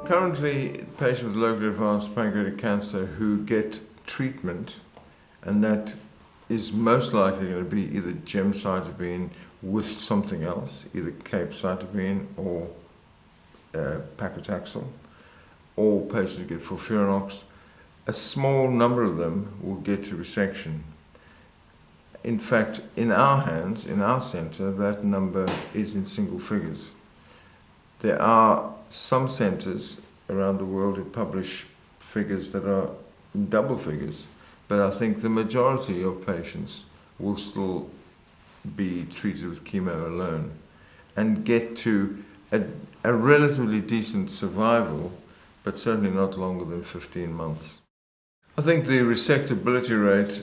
Currently, patients with locally advanced pancreatic cancer who get treatment, and that is most likely going to be either gemcitabine with something else, either capecitabine or paclitaxel, or patients who get FOLFIRINOX. A small number of them will get to resection. In fact, in our hands, in our center, that number is in single figures. There are some centers around the world who publish figures that are in double figures, but I think the majority of patients will still be treated with chemo alone and get to a relatively decent survival, but certainly not longer than 15 months. I think the resectability rate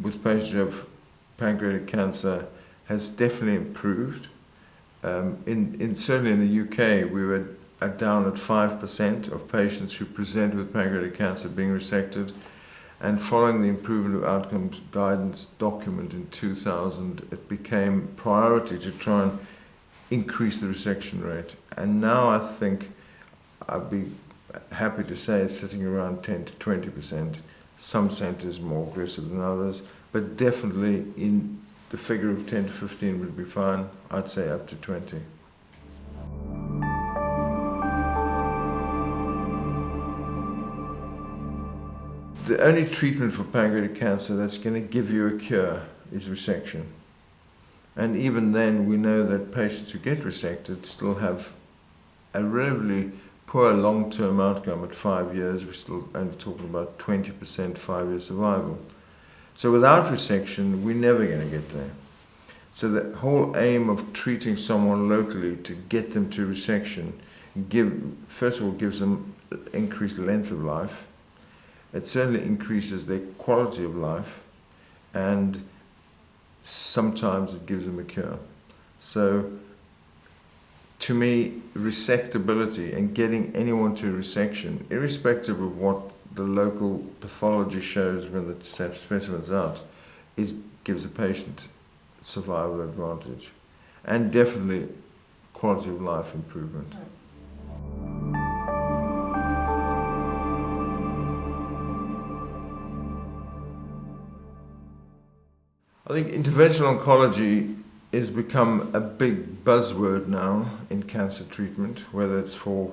with patients who have pancreatic cancer has definitely improved. Certainly in the UK, we were down at 5% of patients who present with pancreatic cancer being resected, and following the improvement of outcomes guidance document in 2000, it became priority to try and increase the resection rate. And now I think I'd be happy to say it's sitting around 10 to 20%. Some centers more aggressive than others, but definitely in the figure of 10 to 15 would be fine. I'd say up to 20. The only treatment for pancreatic cancer that's going to give you a cure is resection. And even then, we know that patients who get resected still have a relatively poor long-term outcome at 5 years. We're still only talking about 20% 5-year survival. So without resection, we're never going to get there. So the whole aim of treating someone locally to get them to resection, first of all, gives them increased length of life. It certainly increases their quality of life, and sometimes it gives them a cure. So to me, resectability and getting anyone to resection, irrespective of what the local pathology shows when the specimen's out, gives a patient survival advantage and definitely quality of life improvement. I think interventional oncology has become a big buzzword now in cancer treatment, whether it's for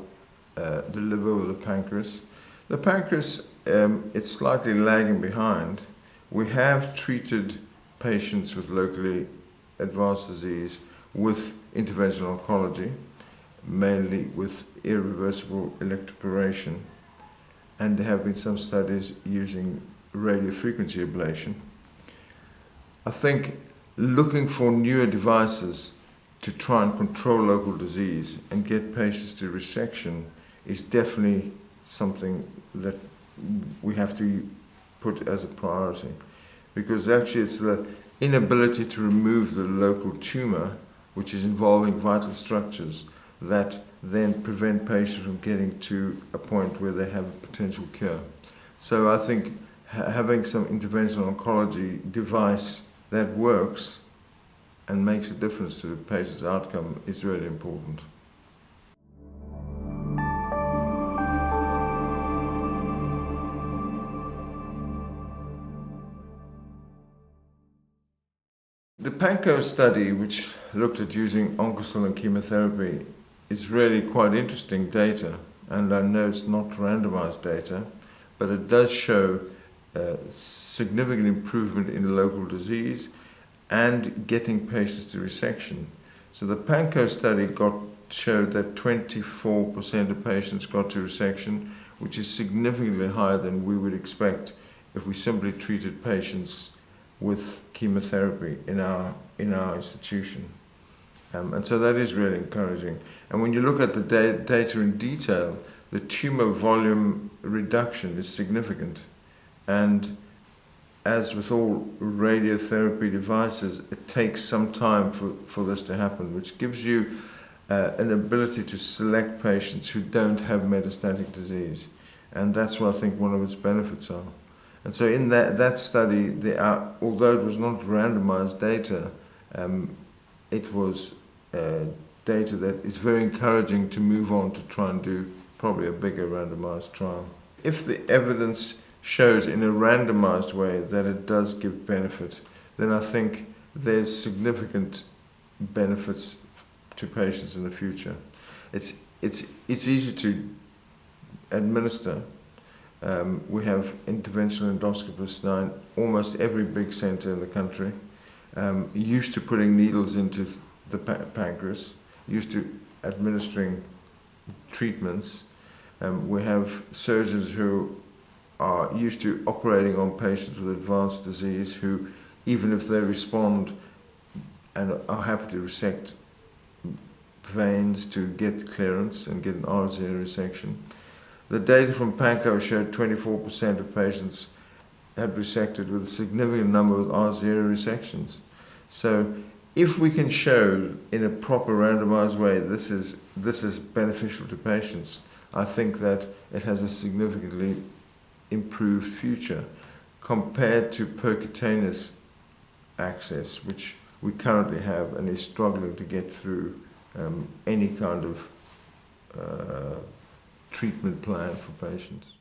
the liver or the pancreas. The pancreas, it's slightly lagging behind. We have treated patients with locally advanced disease with interventional oncology, mainly with irreversible electroporation, and there have been some studies using radiofrequency ablation. I think looking for newer devices to try and control local disease and get patients to resection is definitely something that we have to put as a priority, because actually it's the inability to remove the local tumor, which is involving vital structures, that then prevent patients from getting to a point where they have a potential cure. So I think having some interventional oncology device that works and makes a difference to the patient's outcome is really important. The PANCO study, which looked at using OncoSil and chemotherapy, is really quite interesting data, and I know it's not randomized data, but it does show significant improvement in local disease and getting patients to resection. So the PANCO study showed that 24% of patients got to resection, which is significantly higher than we would expect if we simply treated patients with chemotherapy in our institution. And so that is really encouraging. And when you look at the data in detail, the tumor volume reduction is significant. And as with all radiotherapy devices, it takes some time for this to happen, which gives you an ability to select patients who don't have metastatic disease. And that's what I think one of its benefits are. And so in that study, although it was not randomized data, it was data that is very encouraging to move on to try and do probably a bigger randomized trial. If the evidence shows in a randomized way that it does give benefit, then I think there's significant benefits to patients in the future. It's easy to administer. We have interventional endoscopists now in almost every big center in the country, used to putting needles into the pancreas, used to administering treatments. We have surgeons who are used to operating on patients with advanced disease who, even if they respond and are happy to resect veins to get clearance and get an R0 resection. The data from Panco showed 24% of patients had resected with a significant number of R0 resections. So if we can show in a proper randomized way this is beneficial to patients, I think that it has a significantly improved future compared to percutaneous access, which we currently have and is struggling to get through any kind of treatment plan for patients.